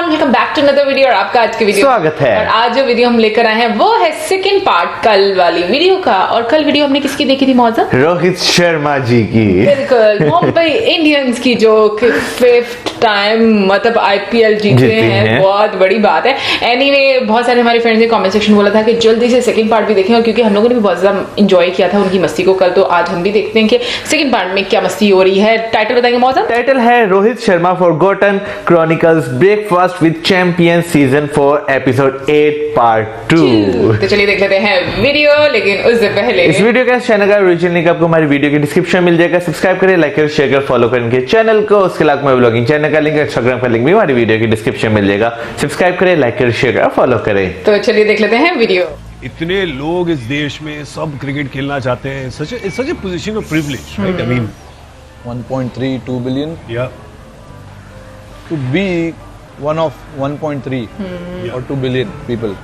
Everyone, welcome back to another video. और आपका आज के वीडियो स्वागत है। और आज जो वीडियो हम लेकर आए हैं वो है सेकंड पार्ट कल वाली वीडियो का। और कल वीडियो हमने किसकी देखी थी मौजा? रोहित शर्मा जी की। बिल्कुल, मुंबई इंडियंस की जो कि 5th टाइम मतलब आईपीएल जीते हैं, बहुत बड़ी बात है। एनीवे, बहुत सारे हमारे फ्रेंड्स ने कमेंट सेक्शन बोला था कि जल्दी से सेकंड पार्ट भी देखें, क्योंकि हम लोगों ने भी बहुत ज्यादा एंजॉय किया था उनकी मस्ती को कल। तो आज हम भी देखते हैं कि सेकंड पार्ट में क्या मस्ती हो रही है। टाइटल बताएंगे मौजा? टाइटल है Rohit Sharma forgotten chronicles breakfast with champions season 4 episode 8 part 2। तो चलिए देख लेते हैं वीडियो, लेकिन उससे पहले इस वीडियो का चैनल का ओरिजिनल लिंक आपको हमारी वीडियो के डिस्क्रिप्शन मिल जाएगा। सब्सक्राइब करें, लाइक करें, शेयर करें, फॉलो करें इनके चैनल को। उसके अलावा मैं ब्लॉगिंग चैनल का लिंक, इंस्टाग्राम का लिंक भी हमारी वीडियो के डिस्क्रिप्शन मिल जाएगा। सब्सक्राइब करें, लाइक करें, शेयर करें, फॉलो करें। तो चलिए देख लेते हैं वीडियो। इतने लोग इस देश में सब क्रिकेट खेलना चाहते हैं। Such a position of privilege, right? I mean 1.32 billion या to be one of 1.3 or 2 billion people.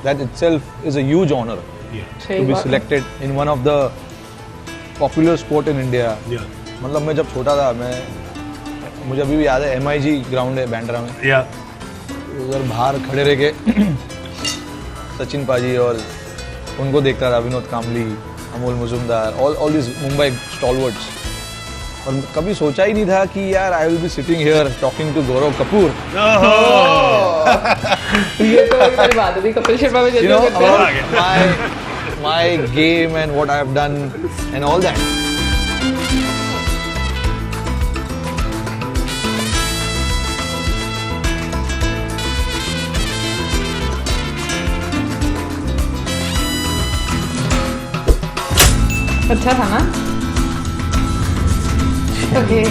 That itself is a huge honor to be selected in one of the popular sport in India. मतलब मैं जब छोटा था, मुझे अभी भी याद है, MIG ग्राउंड है बैंड्रा में, उधर बाहर खड़े रह के सचिन पाजी और उनको देखता था, Vinod Kambli, Amol Muzumdar, all this Mumbai stalwarts. और कभी सोचा ही नहीं था कि यार I will be sitting here talking to Gaurav Kapoor. ये तो बड़ी बात है, कपिल शर्मा में You know about my game and what I have done and all that. अच्छा था ना? Okay,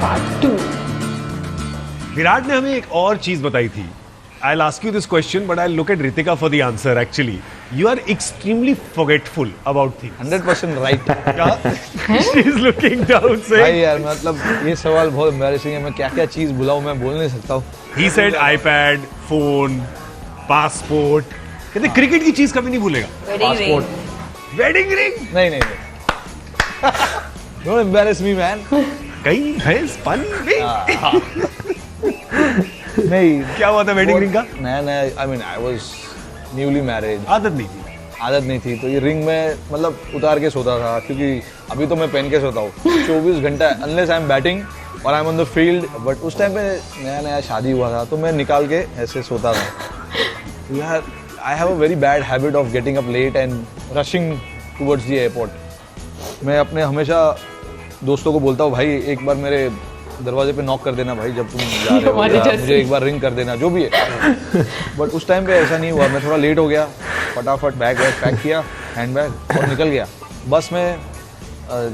part 2। विराट ने हमें एक और चीज बताई थी। I'll ask you this question, but I'll look at Ritika for the answer. Actually, you are extremely forgetful about things. 100% right. She's looking down, भाई saying. यार, मतलब ये सवाल बहुत एम्बैरेसिंग है। मैं क्या क्या चीज भुलाऊं, मैं बोल नहीं सकता हूँ। He said iPad, phone, passport. कहते क्रिकेट की चीज कभी नहीं भूलेगा। Passport, wedding ring. नहीं Don't embarrass me, man. कहीं भैंस पानी में। नहीं, क्या हुआ था वेडिंग रिंग का? नया I mean I was newly married. आदत नहीं थी। तो ये रिंग में मतलब उतार के सोता था, क्योंकि अभी तो मैं पहन के सोता हूँ 24 घंटा, अनलेस आई एम बैटिंग और I am on the field. But उस टाइम पे नया शादी हुआ था, तो मैं निकाल के ऐसे सोता था। यार, I have a very bad habit of getting up late and rushing towards the airport. मैं अपने हमेशा दोस्तों को बोलता हूँ, भाई एक बार मेरे दरवाजे पे नॉक कर देना भाई, जब तुम जा रहे हो, या मुझे एक बार रिंग कर देना, जो भी है। बट उस टाइम पे ऐसा नहीं हुआ। मैं थोड़ा लेट हो गया, फटाफट बैग पैक किया, हैंड बैग, और निकल गया। बस में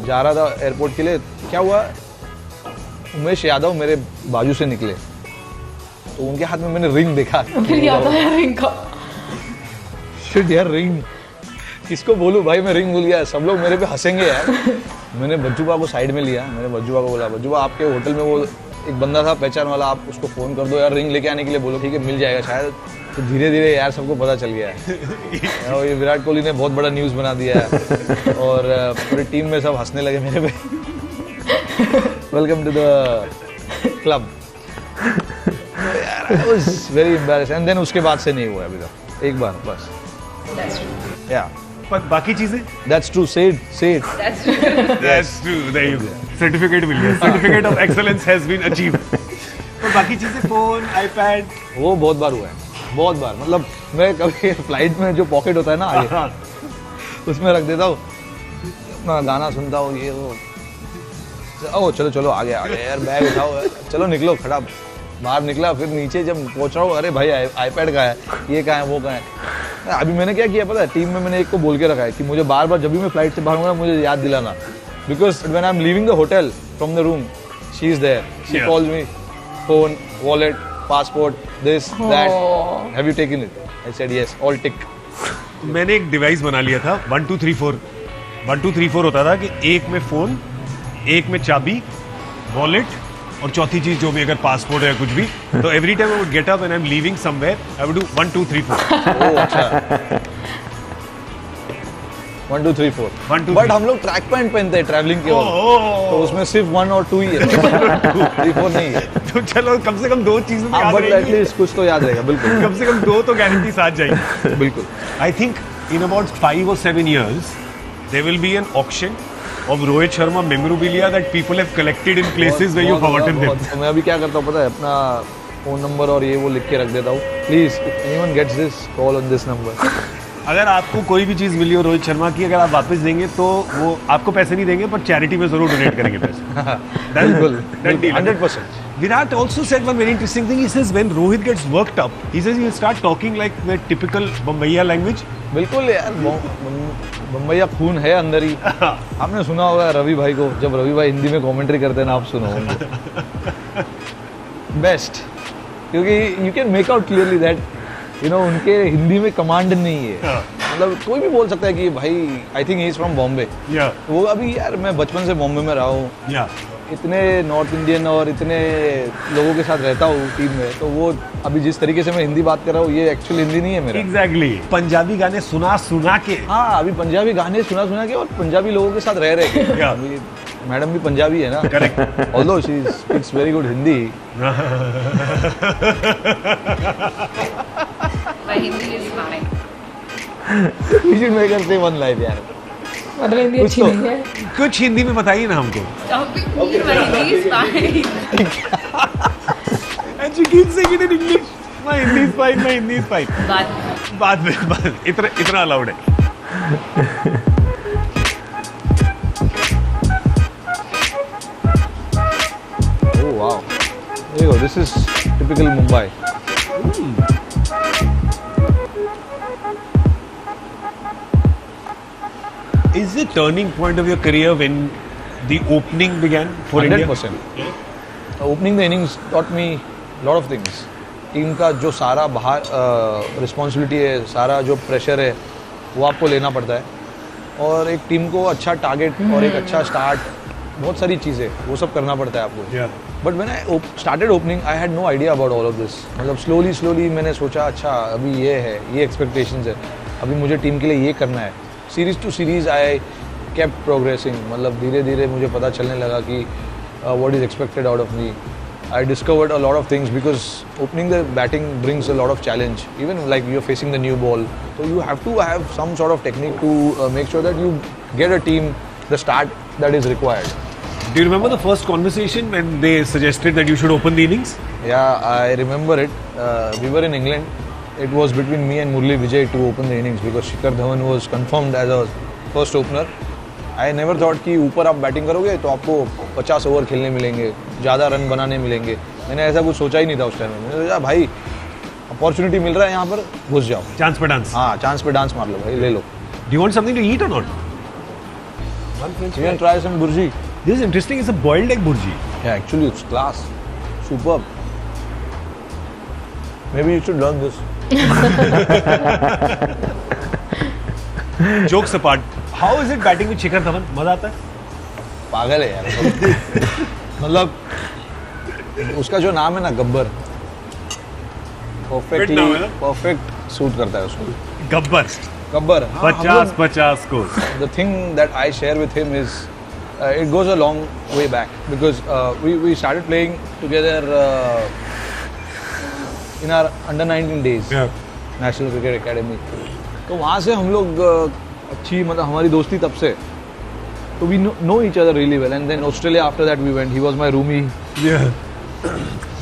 जा रहा था एयरपोर्ट के लिए। क्या हुआ, उमेश यादव मेरे बाजू से निकले, तो उनके हाथ में मैंने रिंग देखा। फिर याद आया रिंग का। शिट यार, रिंग किसको बोलूं भाई, मैं रिंग भूल गया। सब लोग मेरे पे हंसेंगे यार। मैंने बज्जूबा को साइड में लिया, मैंने बज्जूबा को बोला, बज्जूबा आपके होटल में वो एक बंदा था पहचान वाला, आप उसको फ़ोन कर दो यार, रिंग लेके आने के लिए बोलो। ठीक है, मिल जाएगा शायद। तो धीरे धीरे यार सबको पता चल गया है। और ये विराट कोहली ने बहुत बड़ा न्यूज़ बना दिया है, और पूरी टीम में सब हंसने लगे मेरे पे। Welcome to the club. I was very embarrassed. And then उसके बाद से नहीं हुआ अभी तक, एक बार बस। या पर बाकी चीजें? That's true. Say it. That's true. There you go. Certificate मिल गया. Certificate of excellence has been achieved. पर बाकी चीजें, फोन, आईपैड, वो बहुत बार हुआ है, बहुत बार। मतलब मैं कभी फ्लाइट में जो पॉकेट होता है ना आगे, उसमें रख देता हूँ, अपना गाना सुनता हूँ, ये वो। ओ चलो आगे यार, बैग उठाओ, चलो निकलो। खड़ा बाहर निकला, फिर नीचे जब पहुँच रहा हूँ, अरे भाई आईपैड कहाँ है, ये कहाँ है, वो कहाँ है। अभी मैंने क्या किया पता है, टीम में मैंने एक को बोल के रखा है कि मुझे बार बार जब भी मैं फ्लाइट से बाहर हूँ मुझे याद दिलाना, because when I am leaving the hotel from the room, she is there, she calls me, phone, wallet, passport, this that, have you taken it? I said yes, all tick. मैंने एक device बना लिया था, 1 2 3 4 1 2 3 4 होता था कि एक में फोन, एक में चाबी, वॉलेट, और चौथी चीज जो भी अगर पासपोर्ट है कुछ भी, तो every time I would get up and I am leaving somewhere, I would do 1 2 3 4। ओह अच्छा। 1 2 3 4 1 2 बट हम लोग ट्रैक पैंट पहनते हैं ट्रैवलिंग के वक्त, तो उसमें सिर्फ 1 और 2 ही है 3 4 नहीं है। तो चलो कम से कम 2 चीजें तो याद बट रहेंगी। एटलीस्ट कुछ तो याद रहेगा, बिल्कुल कम से कम 2 तो गारंटी साथ जाएगी। बिल्कुल। I think in about 5 or 7 years, there will be an auction of Rohit Sharma memorabilia that people have collected in places where you've forgotten them. मैं अभी क्या करता हूँ पता है, अपना फोन नंबर और ये वो लिख के रख देता हूँ, please if anyone gets this call on this number. अगर आपको कोई भी चीज मिली हो रोहित शर्मा की, अगर आप वापस देंगे तो वो आपको पैसे नहीं देंगे, पर चैरिटी में जरूर डोनेट करेंगे पैसे। बिल्कुल That deal. 100%। Virat also said one very interesting thing. He says when Rohit gets worked up, he says he'll start talking like the typical Bombaya language. बिल्कुल यार, बम्बैया खून है अंदर ही। आपने सुना होगा रवि भाई को, जब रवि भाई हिंदी में कमेंट्री करते हैं ना, आप सुनो बेस्ट, क्योंकि you can make out clearly that उनके हिंदी में कमांड नहीं है। मतलब कोई भी बोल सकता है कि भाई I think he is from Bombay. वो अभी यार मैं बचपन से बॉम्बे में रहा हूँ, इतने नॉर्थ इंडियन और इतने लोगों के साथ रहता हूँ टीम में, तो वो अभी जिस तरीके से मैं हिंदी बात कर रहा हूँ, ये एक्चुअल हिंदी नहीं है मेरा। Exactly. पंजाबी गाने सुना के। हाँ, अभी पंजाबी गाने सुना के और पंजाबी लोगों के साथ रह के। Yeah. अभी मैडम भी पंजाबी है ना। Correct. Although she speaks very good Hindi. My Hindi is fine. We should make her say one line यार। मतलब हिंदी कुछ अच्छी तो। नहीं है। कुछ हिंदी में बताइए ना हमको। Stop it, me. My Hindi is fine. And she keeps saying it in English. My Hindi is fine, my Hindi is fine. But बाद में इतना अलाउड है। Oh wow. There you go. This is typical Mumbai. Is the turning point of your career when the opening began for India? 100%. Opening the innings taught me a lot of things. Team का जो सारा बाहर responsibility है, सारा जो pressure है, वो आपको लेना पड़ता है, और एक टीम को अच्छा टारगेट और एक अच्छा स्टार्ट, बहुत सारी चीज़ें वो सब करना पड़ता है आपको। Yeah. But when I started opening I had no idea about all of this. मतलब स्लोली मैंने सोचा, अच्छा अभी ये है, ये एक्सपेक्टेशंस है, अभी मुझे टीम के लिए ये करना है। Series to series I kept progressing, मतलब धीरे धीरे मुझे पता चलने लगा कि what is expected out of me. I discovered a lot of things because opening the batting brings a lot of challenge. Even like you're facing the new ball, so you have to have some sort of technique to make sure that you get a team the start that is required. Do you remember the first conversation when they suggested that you should open the innings? Yeah, I remember it. We were in England. It was between me and Murli Vijay to open the innings because Shikhar Dhawan was confirmed as a first opener. I never thought कि ऊपर आप batting करोगे तो आपको 50 over खेलने मिलेंगे, ज़्यादा run बनाने मिलेंगे। मैंने ऐसा कुछ सोचा ही नहीं था उस टाइम में। मैंने सोचा भाई अपॉर्चुनिटी मिल रहा है यहाँ पर, घुस जाओ, Chance per dance. हाँ चांस पे डांस मार लो भाई, ले लो। Do you want something to eat or not? You can try some burji. This is interesting. It's a boiled egg burji. Yeah, actually it's class, superb. Maybe you should learn this. Jokes apart, how is it batting with Shikhar Dhawan? मजा आता है? पागल है यार। मतलब उसका जो नाम है ना, गब्बर, नाम है ना? परफेक्ट सूट करता है उसको। Gabbar. Gabbar. 50 scores. The thing that I share with him is it goes a long way back because we started playing together in our under 19 days, Yeah. National Cricket Academy. तो वहाँ से हम लोग अच्छी, मतलब हमारी दोस्ती तब से, तो we know each other really well. And then Australia after that we went. He was my roomie. Yeah.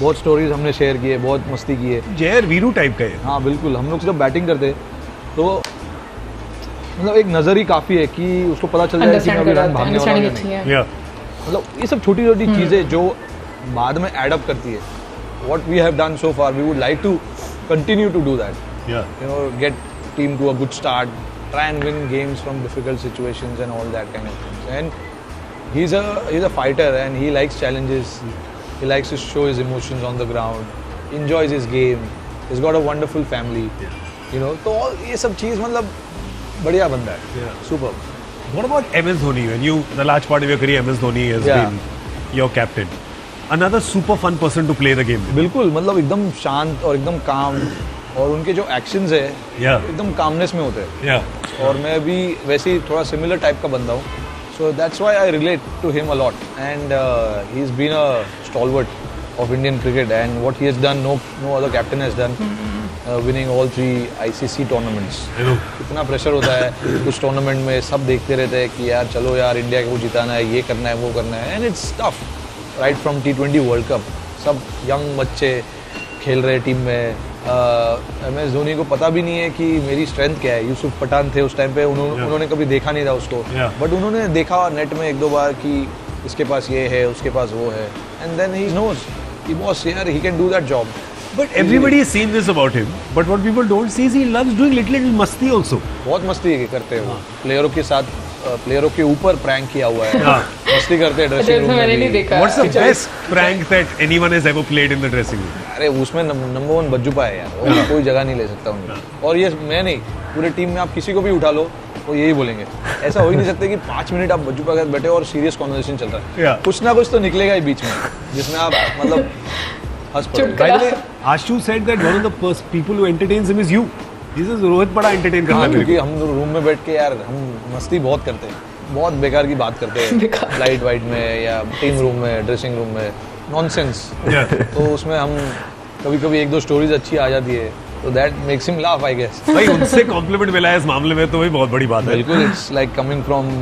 बहुत स्टोरीज हमने शेयर किए, बहुत मस्ती की है। जयर वीरू टाइप का है। हाँ बिल्कुल, हम लोग जब बैटिंग करते तो मतलब एक नज़र ही काफ़ी है कि उसको पता चल जाए कि मैं अभी रन भागने वाला हूँ या नहीं। Yeah. मतलब ये सब छोटी छोटी चीज़ें जो बाद में एड अप करती है। What we have done so far, we would like to continue to do that. Yeah. You know, get team to a good start, try and win games from difficult situations and all that kind of things. And he's a fighter and he likes challenges. He likes to show his emotions on the ground. Enjoys his game. He's got a wonderful family. You know, तो all ये सब चीज़ मतलब बढ़िया बंदा है। Yeah. Superb. What about MS Dhoni? When you, the large part of your career, MS Dhoni has Yeah. been your captain. Another super fun person to play the game with. बिल्कुल, मतलब एकदम शांत और एकदम काम, और उनके जो एक्शंस है Yeah. एकदम कामनेस में होते हैं। Yeah. और मैं भी वैसे ही थोड़ा सिमिलर टाइप का बंदा हूँ. So that's why I relate to him a lot, and he's been a stalwart of Indian cricket, and what he has done, no other captain has done, winning all 3 ICC tournaments. इतना pressure होता है कुछ tournament में, सब देखते रहते हैं कि यार चलो यार इंडिया को जिताना है, ये करना है, वो करना है, and it's tough. Right from T20 World Cup, सब यंग बच्चे खेल रहे टीम में. MS धोनी को पता भी नहीं है कि मेरी स्ट्रेंथ क्या है. यूसुफ पठान थे उस टाइम पे, उन्होंने कभी देखा नहीं था उसको, बट उन्होंने देखा नेट में 1-2 बार कि इसके पास ये है, उसके पास वो है, एंड देन ही नोज कि बॉस यार he can do that job. But everybody has seen this about him. But what people don't see is he loves doing little masti also. बहुत मस्ती करते हैं वो. प्लेयरों के साथ, प्लेयरों के ऊपर प्रैंक किया हुआ है. मस्ती करते हैं ड्रेसिंग रूम में. मैंने नहीं देखा. What's the best prank that anyone has ever played in the dressing room? अरे उसमें नंबर 1 बज्जूपा है यार, वो कोई जगह नहीं ले सकता उनमें. और ये मैं नहीं, पूरे टीम में आप किसी को भी उठा लो वो यही बोलेंगे. ऐसा हो ही नहीं सकता कि 5 मिनट आप बज्जूपा के साथ बैठे और सीरियस कॉन्वर्सेशन चल रहा है. कुछ ना कुछ तो निकलेगा ही बीच में जिसमें आप मतलब हंस पड़ो. By the way, Ashu said that one of the people who entertains him is you. He says Rohit बड़ा entertain करता है. क्योंकि हम रूम में बैठ के यार हम मस्ती बहुत करते हैं, बहुत बेकार की बात करते हैं फ्लाइट वाइट में या टीम रूम में, ड्रेसिंग रूम में, नॉनसेंस. तो उसमें हम कभी-कभी 1-2 स्टोरीज अच्छी आ जाती है, तो that makes him laugh I guess. भाई उनसे कॉम्प्लीमेंट मिला है इस मामले में तो वही बहुत बड़ी बात है. बिल्कुल. It's like coming from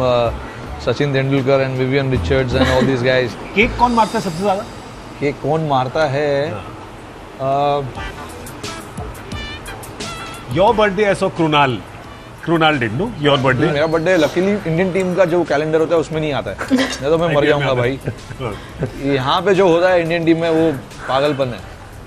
Sachin Tendulkar and Vivian Richards and all this guys. Cake कौन मारता है सबसे ज्यादा? केक कौन मारता है? Your birthday I saw Krunal did, no? Your birthday. मेरा बर्थडे लकीली इंडियन टीम का जो कैलेंडर होता है उसमें नहीं आता है. नहीं तो मैं मर जाऊंगा भाई. यहाँ पे जो होता है इंडियन टीम में वो पागलपन है.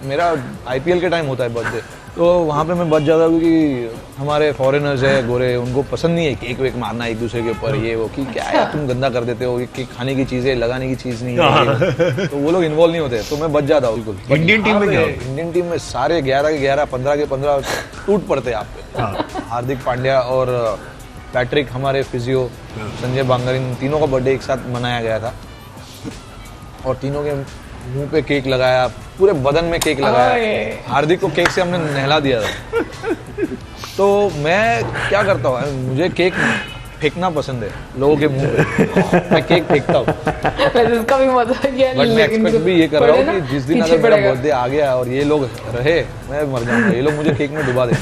मेरा IPL के टाइम होता है बर्थडे, तो वहाँ पे मैं बच जाता हूँ क्योंकि हमारे फॉरेनर्स है गोरे, उनको पसंद नहीं है केक वेक मारना एक दूसरे के ऊपर. ये वो कि क्या है तुम गंदा कर देते हो, ये केक खाने की चीज़ है, लगाने की चीज़ नहीं है. तो वो लोग इन्वॉल्व नहीं होते, तो मैं बच जाता हूँ बिल्कुल. इंडियन टीम में क्या है? इंडियन टीम में सारे 11 के 11, 15 के 15 टूट पड़ते हैं आप पे. हार्दिक पांड्या और पैट्रिक, हमारे फिजियो, संजय बांगर, इन तीनों का बर्थडे एक साथ मनाया गया था और तीनों के मुंह पे केक लगाया, पूरे बदन में केक लगाया. हार्दिक को केक से हमने नहला दिया था. तो मैं क्या करता हूँ, मुझे केक फेंकना पसंद है लोगों के मुंह पे. मैं केक फेंकता हूँ. इसका भी मजा है. बट मैं एक्सपेक्ट भी ये कर रहा हूँ कि जिस दिन अगर मेरा बर्थडे आ गया और ये लोग रहे, मैं मर जाऊंगा. ये लोग मुझे केक में डुबा दें.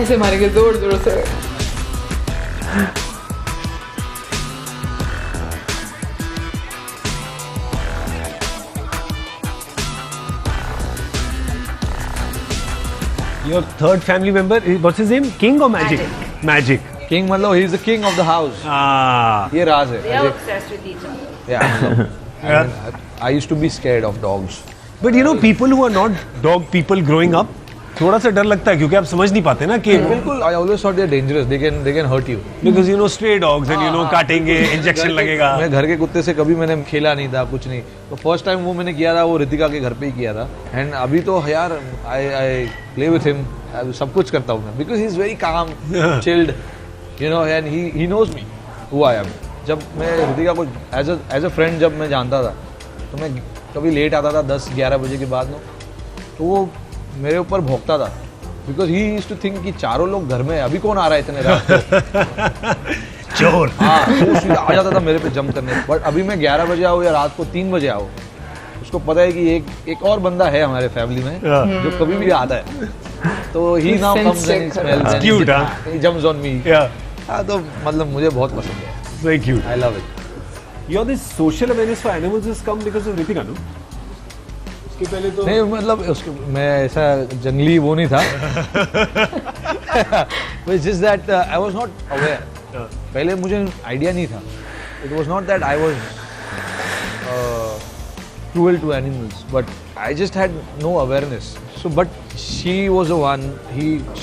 ऐसे मारेंगे जोर जोर से. Your third family member, what's his name? King or Magic? Magic. King मतलब he is the king of the house. Ah. ये राज है. They are obsessed with each other. Yeah. I used to be scared of dogs. But you know, people who are not dog people growing up, थोड़ा सा डर लगता है क्योंकि आप समझ नहीं पाते ना कि बिल्कुल. I always thought they are dangerous. They can hurt you. because you know stray dogs and you know काटेंगे, इंजेक्शन लगेगा. मैं घर के कुत्ते से कभी मैंने खेला नहीं था, कुछ नहीं. तो फर्स्ट टाइम वो मैंने किया था, वो रितिका के घर पे ही किया था. एंड अभी तो यार आई प्ले विथ हिम, सब कुछ करता हूँ मैं, because he is very calm, chilled, you know, and he knows me who I am. जब मैं रितिका को एज अ फ्रेंड जब मैं जानता था, तो मैं कभी लेट आता था 10-11 बजे के बाद, तो वो मेरे ऊपर भौंकता था, because he used to think कि चारों लोग घर में है, अभी कौन आ रहा है इतने रात को. चोर. हाँ, वो सीधा आ जाता था मेरे पे जंप करने. बट अभी मैं 11 बजे आऊँ या रात को 3 बजे आऊँ, उसको पता है कि एक और बंदा है हमारे फैमिली में जो कभी भी आता है. तो he now comes and smells and Cute, huh? He jumps on me. हाँ, तो मतलब मुझे बहुत पसंद है. Very cute. I love it. Your this social awareness for animals has come because of Ritika, no? उसके पहले तो नहीं मतलब उसके मैं ऐसा जंगली वो नहीं था. But just that I was not aware. पहले मुझे आइडिया नहीं था. It was not that I was cruel to animals, but I just had no awareness. So, but she was the one.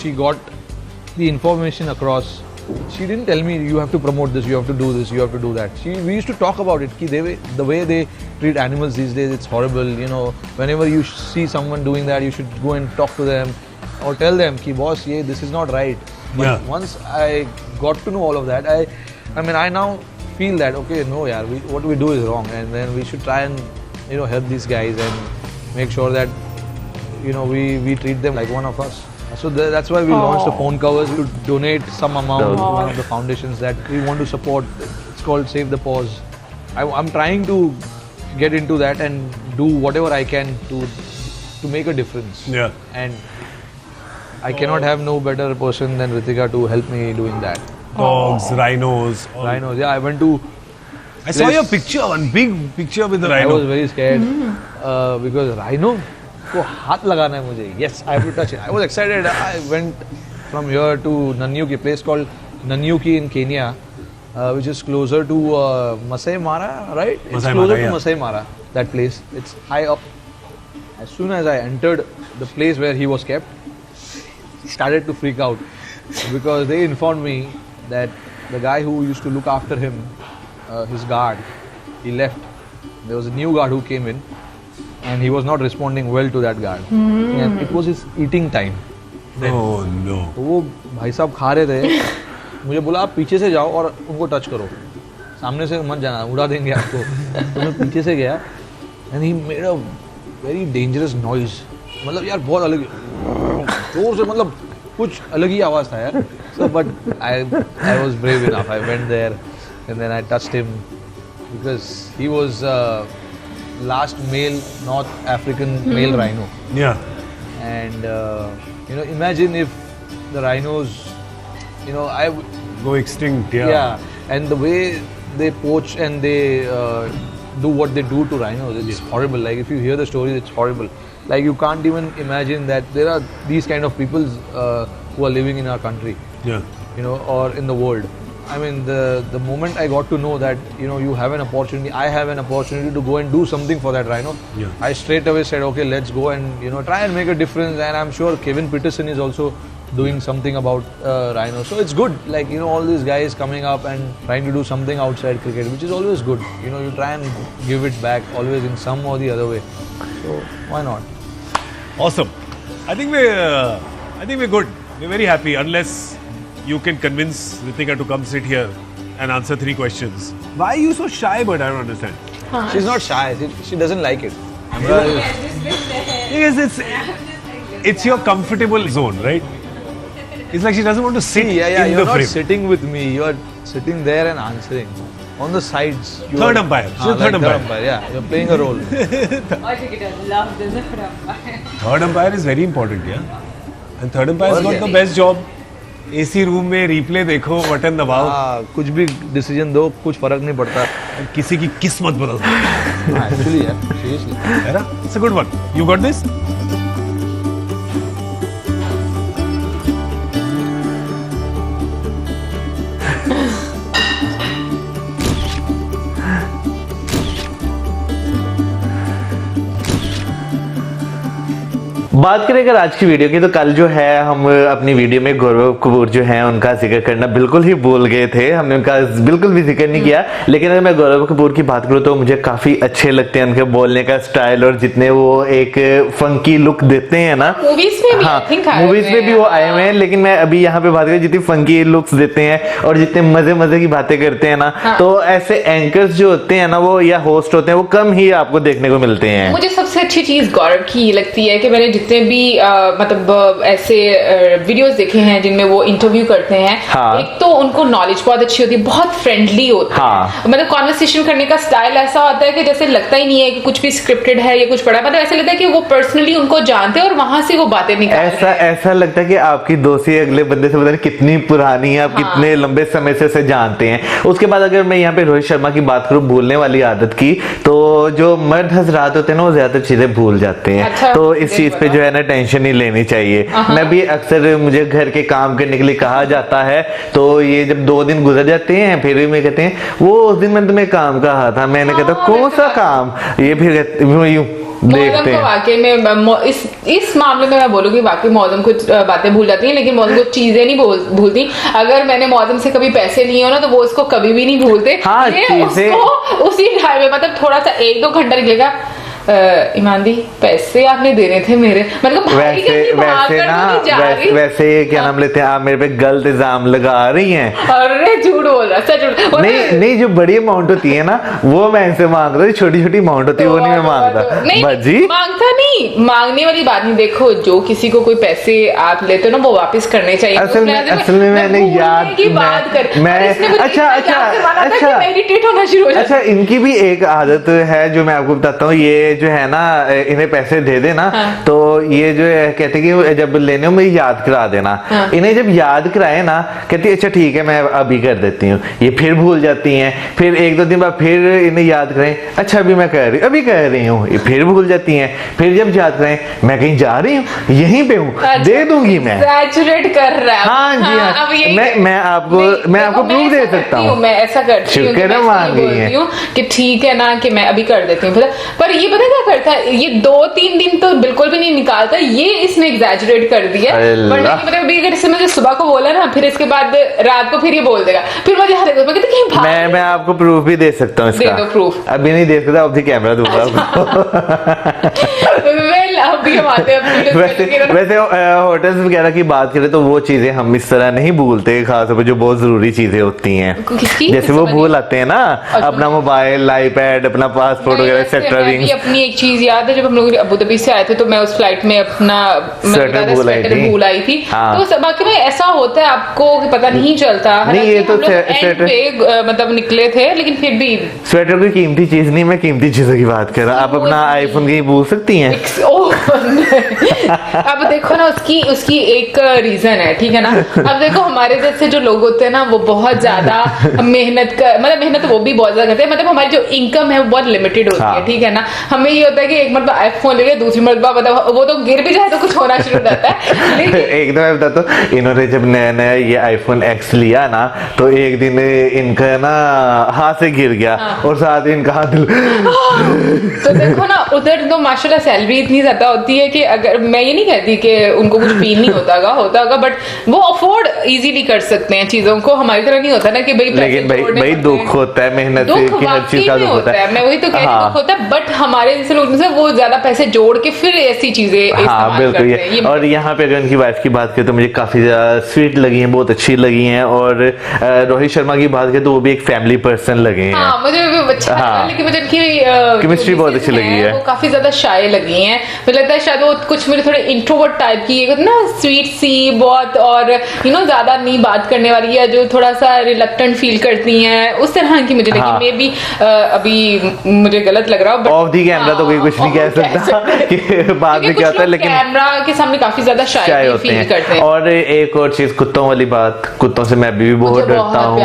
She got the information across. She didn't tell me you have to promote this, you have to do this, you have to do that. We used to talk about it. Ki the way they treat animals these days, it's horrible. You know, whenever you see someone doing that, you should go and talk to them or tell them, "Ki boss, this is not right." But once I got to know all of that, I mean, I now feel that okay, no, yaar, what we do is wrong, and then we should try and help these guys and make sure that we treat them like one of us. So that's why we launched the phone covers to donate some amount to one of the foundations that we want to support. It's called Save the Paws. I'm trying to get into that and do whatever I can to make a difference. Yeah. And I cannot have no better person than Ritika to help me doing that. Dogs, rhinos. all- Rhinos, yeah, I went to. I saw your picture, one big picture with the I rhino. was very scared because rhino को हाथ लगाना है मुझे. Yes, I have to touch it. I was excited. I went from here to Nanyuki, a place called Nanyuki in Kenya, which is closer to Masai Mara, right? It's Masai closer Mara, to yeah. Masai Mara, that place. It's high up. As soon as I entered the place where he was kept, I started to freak out because they informed me that the guy who used to look after him, his guard, he left. There was a new guard who came in and he was not responding well to that guard. And it was his eating time. Oh no. तो वो भाई साहब खा रहे थे, मुझे बोला आप पीछे से जाओ और उनको टच करो, सामने से मत जाना, उड़ा देंगे आपको. तो मैं पीछे से गया and he made a very dangerous noise. मतलब यार बहुत अलग जोर से, मतलब कुछ अलग ही आवाज था यार. So but I was brave enough. I went there and then I touched him because he was last male North African male rhino. Yeah. And imagine if the rhinos, Go extinct. Yeah. yeah, and the way they poach and they do what they do to rhinos, it's horrible. Like if you hear the stories, it's horrible. Like you can't even imagine that there are these kind of people who are living in our country, Yeah. or in the world. I mean, the moment I got to know that you have an opportunity, I have an opportunity to go and do something for that rhino, Yeah. I straight away said, okay, let's go and try and make a difference. And I'm sure Kevin Peterson is also doing something about rhino. So it's good, like all these guys coming up and trying to do something outside cricket, which is always good. You try and give it back always in some or the other way. So why not? Awesome. I think we're good. We're very happy unless you can convince Ritika to come sit here and answer 3 questions. Why are you so shy? But I don't understand. She's not shy. She doesn't like it. Because it's your comfortable zone, right? It's like she doesn't want to sit Yeah. in You're the not frame. sitting with me. You're sitting there and answering. On the sides. You Third are- umpire. She's Ah, a third like umpire. Yeah, you're playing a role. All cricketers love the third umpire. Third umpire is very important, yeah. And third umpire has और got क्या? the best job. AC room में replay देखो, button दबाओ, हाँ, कुछ भी decision दो, कुछ फर्क नहीं पड़ता. किसी की किस्मत बदल सकती है. Actually, yeah, seriously. है ना? It's a good one. You got this? बात करें अगर आज की वीडियो की, तो कल जो है हम अपनी वीडियो में गौरव कपूर जो है उनका जिक्र करना बिल्कुल ही भूल गए थे. हमने उनका बिल्कुल भी जिक्र नहीं किया. लेकिन अगर मैं गौरव कपूर की बात करूं तो मुझे काफी अच्छे लगते हैं उनके बोलने का स्टाइल, और जितने वो एक फंकी लुक देते हैं ना. मूवीज में भी हाँ, I think आए मूवीज हुए में भी हैं. वो आए हुए हैं. लेकिन मैं अभी यहाँ पे बात करें, जितनी फंकी लुक्स देते हैं और जितने मजे मजे की बातें करते हैं ना, तो ऐसे एंकर्स जो होते हैं ना, वो या होस्ट होते हैं, वो कम ही आपको देखने को मिलते हैं. मुझे सबसे अच्छी चीज गौरव की ये लगती है कि मैंने जितने भी मतलब ऐसे वीडियोस देखे हैं जिनमें वो इंटरव्यू करते हैं. हाँ. एक तो उनको नॉलेज बहुत अच्छी होती है, बहुत फ्रेंडली होते हैं. हाँ. मतलब कॉन्वर्सेशन करने का स्टाइल ऐसा होता है कि जैसे लगता ही नहीं है कि कुछ भी स्क्रिप्टेड है या कुछ पड़ा है. मतलब ऐसा लगता है कि वो पर्सनली उनको जानते हैं और वहां से वो बातें निकालते हैं. ऐसा लगता है कि आपकी दोस्ती अगले बंदे से पता नहीं कितनी पुरानी है, आप कितने लंबे समय से उसे जानते हैं. उसके बाद अगर मैं यहाँ पे रोहित शर्मा की बात करूँ, भूलने वाली आदत की, तो जो मर्द हजरात होते हैं ना, वो ज्यादातर चीजें भूल जाते हैं. अच्छा, तो इस चीज पे जो है ना टेंशन नहीं लेनी चाहिए. मैं भी अक्सर, मुझे घर के काम करने के लिए कहा जाता है, तो ये जब 2 दिन गुजर जाते हैं फिर भी मैं कहते हैं वो उस दिन मैंने तुम्हें काम कहा था. मैंने कहता कौन सा काम, ये फिर यूं देखते मौसम को हैं. वाकई में इस मामले में मैं बोलूंगी वाकई मौसम कुछ बातें भूल जाती है, लेकिन मौसम कुछ चीजें नहीं भूलती. अगर मैंने मौसम से कभी पैसे लिए हो ना, तो वो उसको कभी भी नहीं भूलते. हाँ, ये चीजें- उसको उसी टाइम में, मतलब थोड़ा सा 1-2 घंटा निकलेगा, ईमान दी पैसे आपने देने थे मेरे, मतलब भाई कैसी भाग कर तो नहीं जा रही। वैसे क्या नाम लेते हैं आप, मेरे पे गलत इल्जाम लगा रही हैं। अरे झूठ बोल रहा, सच झूठ। नहीं जो बड़ी अमाउंट होती है ना वो मैं इनसे मांग रहा हूँ, छोटी छोटी अमाउंट होती है वो नहीं मैं मांगता। नहीं मांगता नहीं, मांगने वाली बात नहीं। देखो जो किसी को कोई पैसे आप लेते हो ना वो वापस करने चाहिए। असल में मैंने याद की बात कर, मैं अच्छा मेडिटेट होना शुरू हो जाता। अच्छा इनकी भी एक आदत है जो मैं आपको बताता हूँ। ये जो है ना इन्हें पैसे दे देना तो ये जो है कहते हैं कि जब लेने हो मुझे याद करा देना। इन्हें जब याद कराए ना कहती अच्छा ठीक है मैं अभी कर देती हूँ, ये फिर भूल जाती हैं। फिर एक दो दिन बाद फिर इन्हें याद कराएं, अच्छा अभी मैं अभी कर रही हूँ, ये फिर भूल जाती हैं। फिर जब याद कराएं मैं कहीं जा रही हूँ यहीं पे हूँ, दे दूंगी मैं। सैचुरेट कर रहा है। हाँ जी हाँ, मैं आपको प्रूफ दे सकता हूँ। मैं ऐसा करती हूँ, शुक्र है मान गई है कि ठीक है ना कि मैं अभी कर देती हूँ। पर ये पता क्या करता है, ये 2-3 दिन तो बिल्कुल भी नहीं निकालता, ये इसने एग्जैजरेट कर दिया। मतलब अभी अगर इससे मुझे सुबह को बोला ना फिर इसके बाद रात को फिर ये बोल देगा, फिर मुझे याद आएगा मैं आपको प्रूफ भी दे सकता हूँ इसका। दे दो प्रूफ। अभी नहीं दे सकता, अभी कैमरा दूंगा वैसे होटल्स वगैरह की बात करें तो वो चीजें हम इस तरह नहीं भूलते, खासतौर पर जो बहुत जरूरी चीजें होती हैं। जैसे वो भूल आते हैं ना अपना मोबाइल, आईपैड, अपना पासपोर्ट वगैरह एक्सेट्रा रिंग्स। अपनी एक चीज याद है, जब हम लोग अबू धाबी से आए थे तो मैं उस फ्लाइट में अपना स्वेटर भूल आई थी। तो बाकी में ऐसा होता है आपको पता नहीं चलता। नहीं ये तो मतलब निकले थे लेकिन फिर भी स्वेटर कोई कीमती चीज नहीं, मैं कीमती चीजों की बात कर रहा हूँ। आप अपना आईफोन कहीं भूल सकती हैं। अब देखो ना उसकी एक रीजन है, ठीक है ना। अब देखो हमारे जैसे जो लोग होते हैं ना वो बहुत ज्यादा मेहनत मेहनत वो भी बहुत ज्यादा करते हैं। मतलब हमारी जो इनकम है वो बहुत लिमिटेड होती है, ठीक है ना। हमें ये होता है कि एक मरतबा आईफोन ले लिया, दूसरी मरतबा मतलब वो तो गिर भी जाए तो कुछ होना शुरू हो जाता है। एक दफा बता तो इन्होंने जब नया नया ये आईफोन एक्स लिया ना तो एक दिन इनका ना हाथ से गिर गया और साथ ही इनका हाथ तो देखो ना उधर तो माशाल्लाह सैलरी इतनी ज्यादा होती है कि अगर मैं ये नहीं कहती कि उनको कुछ फील नहीं होता होगा बट वो अफोर्ड इजीली कर सकते हैं चीजों को। हमारी तरह नहीं होता ना कि भाई लेकिन भाई दुख होता है, मेहनत की हर चीज का दुख होता है। मैं वही तो कह रही हूँ दुख होता है, बट हमारे जैसे लोग से वो ज्यादा पैसे जोड़ के फिर ऐसी चीजें इस्तेमाल करते हैं। और यहाँ पे अगर उनकी वाइफ की बात करें तो मुझे काफी ज्यादा स्वीट लगी है, बहुत अच्छी लगी है। और रोहित शर्मा की बात करें तो वो भी एक फैमिली पर्सन लगे हैं। मुझे भी अच्छा लगा, लेकिन मुझे उनकी केमिस्ट्री बहुत अच्छी लगी है। वो काफी ज्यादा शाय लगी हैं। मुझे लगता है शायद वो कुछ मेरे थोड़े इंट्रोवर्ट टाइप की ना, स्वीट सी बहुत और ज्यादा नहीं बात करने वाली है, जो थोड़ा सा रिलक्टेंट फील करती हैं उस तरह की मुझे लगी। मे बी अभी मुझे गलत लग रहा हो ऑफ दी कैमरा तो कोई कुछ नहीं कह सकता कि बाद में क्या होता है, लेकिन कैमरा के सामने काफी ज्यादा शाय होते हैं। और एक और चीज कुत्तों वाली बात, कुत्तों से मैं भी बहुत डरता हूँ।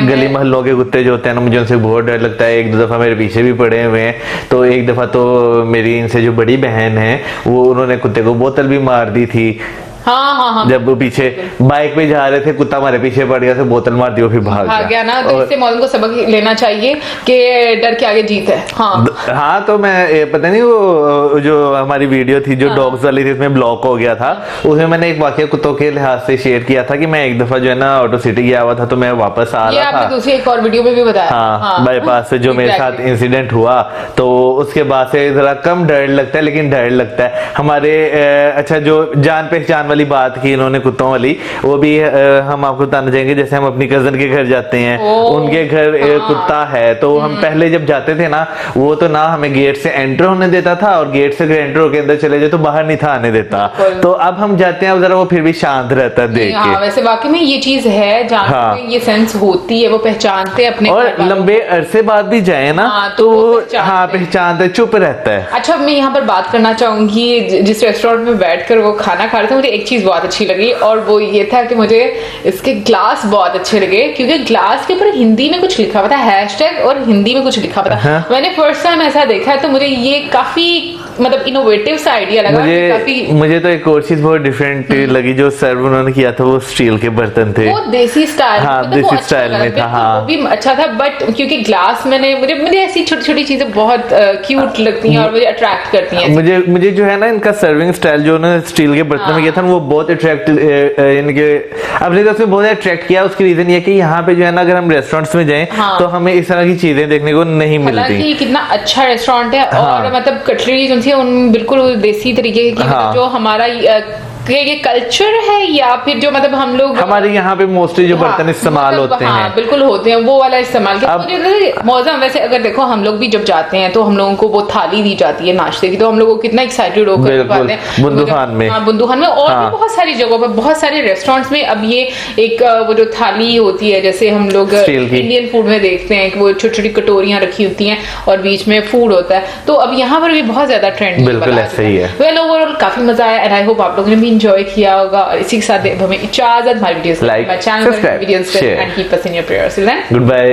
गली मोहल्लों के कुत्ते जो होते हैं ना मुझे उनसे बहुत डर लगता है। एक दो दफा मेरे पीछे भी पड़े हुए हैं। तो एक दफा तो मेरी इनसे जो बड़ी बहन है वो उन्होंने कुत्ते को बोतल भी मार दी थी। हाँ। जब वो पीछे बाइक पे जा रहे थे कुत्ता हमारे पीछे पड़ गया, तो बोतल मार दी, फिर भाग गया ना। तो इससे मौलवी को सबक लेना चाहिए कि डर के आगे जीत है। हाँ तो मैं पता नहीं वो जो हमारी वीडियो थी जो डॉग्स वाली थी उसमें ब्लॉक हो गया था, उसमें मैंने एक वाकया कुत्तों के लिहाज से शेयर किया था कि मैं एक दफा जो है ना ऑटो सिटी गया हुआ था तो मैं वापस आ रहा था। दूसरी एक और वीडियो में भी बताया। हाँ बाईपास से जो मेरे साथ इंसिडेंट हुआ तो उसके बाद से जरा कम डर लगता है, लेकिन डर लगता है। हमारे अच्छा जो जान पहचान वाली बात की इन्होंने कुत्तों वाली, वो भी हम आपको बताना चाहेंगे। जैसे हम अपनी कजन के घर जाते हैं, उनके घर कुत्ता है, तो हम पहले जब जाते थे ना वो तो ना हमें गेट से एंटर होने देता था और गेट से अगर एंटर होकर अंदर चले जाए तो बाहर नहीं था आने देता। तो अब हम जाते हैं जरा वो फिर भी शांत रहता है देख के। वैसे वाकई में ये चीज है जहाँ ये सेंस होती है, वो पहचानते हैं अपने। और लंबे अरसे बाद भी जाए ना तो पहचानते, चुप रहता है। अच्छा मैं यहाँ पर बात करना चाहूंगी, जिस रेस्टोरेंट में बैठकर वो खाना खा रहे थे मुझे एक चीज बहुत अच्छी लगी और वो ये था कि मुझे इसके ग्लास बहुत अच्छे लगे, क्योंकि ग्लास के ऊपर हिंदी में कुछ लिखा हुआ था, हैशटैग और हिंदी में कुछ लिखा हुआ था। मैंने फर्स्ट टाइम ऐसा देखा है तो मुझे ये काफी मतलब इनोवेटिव सा आइडिया लगा कि काफी। मुझे तो एक और चीज बहुत डिफरेंट लगी जो सर्व उन्होंने किया था, वो स्टील के बर्तन थे, वो देसी स्टाइल, हाँ, मतलब देसी वो अच्छा स्टाइल लगा, में था, बिल्कुल, हाँ। वो भी अच्छा था। बट क्योंकि ग्लास मैंने मुझे ऐसी छोटी छोटी चीजें बहुत क्यूट लगती हैं और मुझे अट्रैक्ट करती हैं। मुझे जो है ना इनका सर्विंग स्टाइल जो उन्होंने स्टील के बर्तन में किया था वो बहुत अट्रैक्ट, इनके अपने तरफ से बहुत अट्रैक्ट किया। उसकी रीजन ये कि यहाँ पे जो है ना अगर हम रेस्टोरेंट्स में जाएं तो हमें इस तरह की चीजें देखने को नहीं मिलती। हालांकि कितना अच्छा रेस्टोरेंट है और मतलब कटलरी जो थी उन बिल्कुल देसी तरीके की, मतलब जो हमारा ये कल्चर है या फिर जो मतलब हम लोग हमारे यहाँ पे मोस्टली जो बर्तन इस्तेमाल होते हैं, बिल्कुल होते हैं, वो वाला इस्तेमाल किया। मुझे मौसम वैसे अगर देखो हम लोग भी जब जाते हैं तो हम लोगों को वो थाली दी जाती है नाश्ते की, तो हम लोग को कितना एक्साइटेड होकर पाते हैं बुंदुखान में, बुंदुखान में और भी बहुत सारी जगहों पर, बहुत सारे रेस्टोरेंट्स में अब ये एक वो जो थाली होती है जैसे हम लोग इंडियन फूड में देखते हैं कि वो छोटी छोटी कटोरियां रखी होती हैं और बीच में फूड होता है, तो अब यहाँ पर भी बहुत ज्यादा ट्रेंड बिल्कुल ऐसा ही है। वेल ओवरऑल काफी मजा आया एंड आई होप आप लोगों ने भी एंजॉय किया होगा। और इसी के साथ हमें इजाजत, हमारी videos like, channel subscribe, videos share and keep us in your prayers. Good bye.